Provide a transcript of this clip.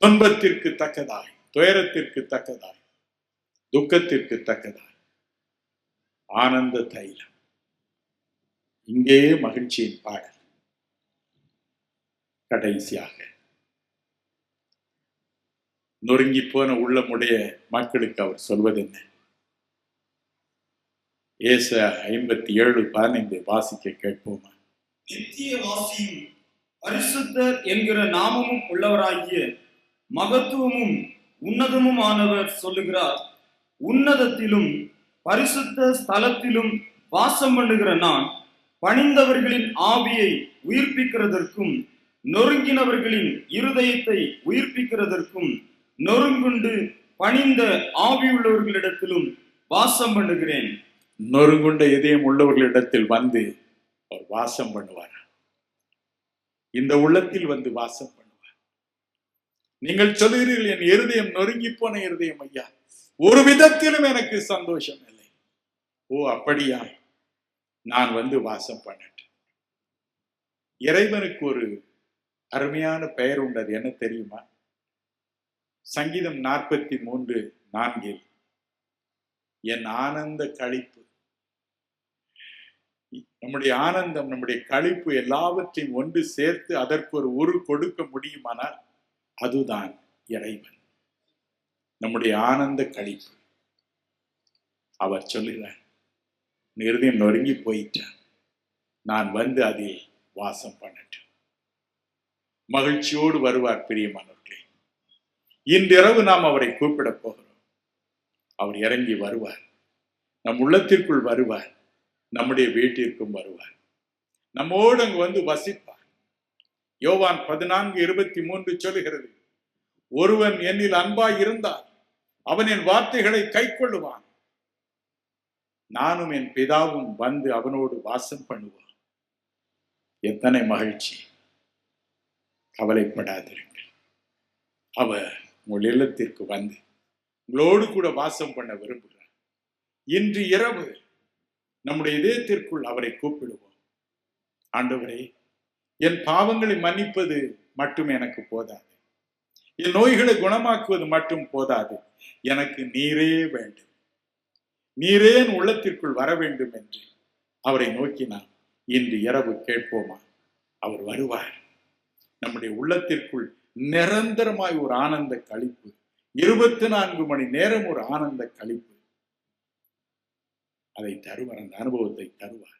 துன்பத்திற்கு தக்கதாய், துயரத்திற்கு தக்கதாய், துக்கத்திற்கு தக்கதாய் ஆனந்த தைலம். இங்கே மகிழ்ச்சியின் பாடல். கடைசியாக நொறுங்கி போன உள்ளமுடைய மக்களுக்கு அவர் சொல்வது என்ன? ஏசாயா 57:15 வாசிக்க கேட்போமா? நித்திய வாசியும் பரிசுத்தர் என்கிற நாமமும் உள்ளவராகிய மகத்துவமும் உன்னதமுமானவர் சொல்லுகிறார், உன்னதத்திலும் பரிசுத்த ஸ்தலத்திலும் வாசம் பண்ணுகிற நான் பணிந்தவர்களின் ஆவியை உயிர்ப்பிக்கிறதற்கும் நொறுங்கினவர்களின் இருதயத்தை உயிர்ப்பிக்கிறதற்கும் நொறுங்குண்டு பணிந்த ஆவியுள்ளவர்களிடத்திலும் வாசம் பண்ணுகிறேன். நொறுங்குண்ட இதயம் உள்ளவர்களிடத்தில் வந்து அவர் வாசம் பண்ணுவார். இந்த உள்ளத்தில் வந்து வாசம் பண்ணுவார். நீங்கள் சொல்லுகிறீர்கள், என் இருதயம் நொறுங்கி போன இருதயம் ஐயா, ஒரு விதத்திலும் எனக்கு சந்தோஷம் இல்லை. ஓ அப்படியா? நான் வந்து வாசம் பண்ணட்டேன். இறைவனுக்கு ஒரு அருமையான பெயர் உண்டு. அது என்ன தெரியுமா? சங்கீதம் 43:4 என் ஆனந்த களிப்பு. நம்முடைய ஆனந்தம், நம்முடைய களிப்பு எல்லாவற்றையும் ஒன்று சேர்த்து அதற்கு ஒரு உரு கொடுக்க முடியுமானால் அதுதான் இறைவன். நம்முடைய ஆனந்த களிப்பு. அவர் சொல்லுகிறார், இருதயம் நொறுங்கி போயிட்டான், நான் வந்து அதில் வாசம் பண்ணட்டும். மகிழ்ச்சியோடு வருவார். பிரியமானவர்களே, இன்றிரவு நாம் அவரை கூப்பிட போகிறோம். அவர் இறங்கி வருவார், நம் உள்ளத்திற்குள் வருவார், நம்முடைய வீட்டிற்கும் வருவார், நம்மோடு அங்கு வந்து வசிப்பார். யோவான் 14:23 சொல்லுகிறது, ஒருவன் என்னில் அன்பாய் இருந்தால் அவன் என் வார்த்தைகளை கைக்கொள்ளுவான், நானும் என் பிதாவும் வந்து அவனோடு வாசம் பண்ணுவான். எத்தனை மகிழ்ச்சி! கவலைப்படாதிருங்கள். அவர் உங்கள் இல்லத்திற்கு வந்து உங்களோடு கூட வாசம் பண்ண விரும்புகிறார். இன்று இரவு நம்முடைய இதயத்திற்குள் அவரை கூப்பிடுவோம். ஆண்டவரே, என் பாவங்களை மன்னிப்பது மட்டும் எனக்கு போதாது, என் நோய்களை குணமாக்குவது மட்டும் போதாது, எனக்கு நீரே வேண்டும், நீரே என் உள்ளத்திற்குள் வர வேண்டும் என்று அவரை நோக்கி நாம் இன்று இரவு கேட்போமா? அவர் வருவார். நம்முடைய உள்ளத்திற்குள் நிரந்தரமாய் ஒரு ஆனந்த களிப்பு, 24 மணி நேரம் ஒரு ஆனந்த களிப்பு, அதை தருவார். அந்த அனுபவத்தை தருவார்.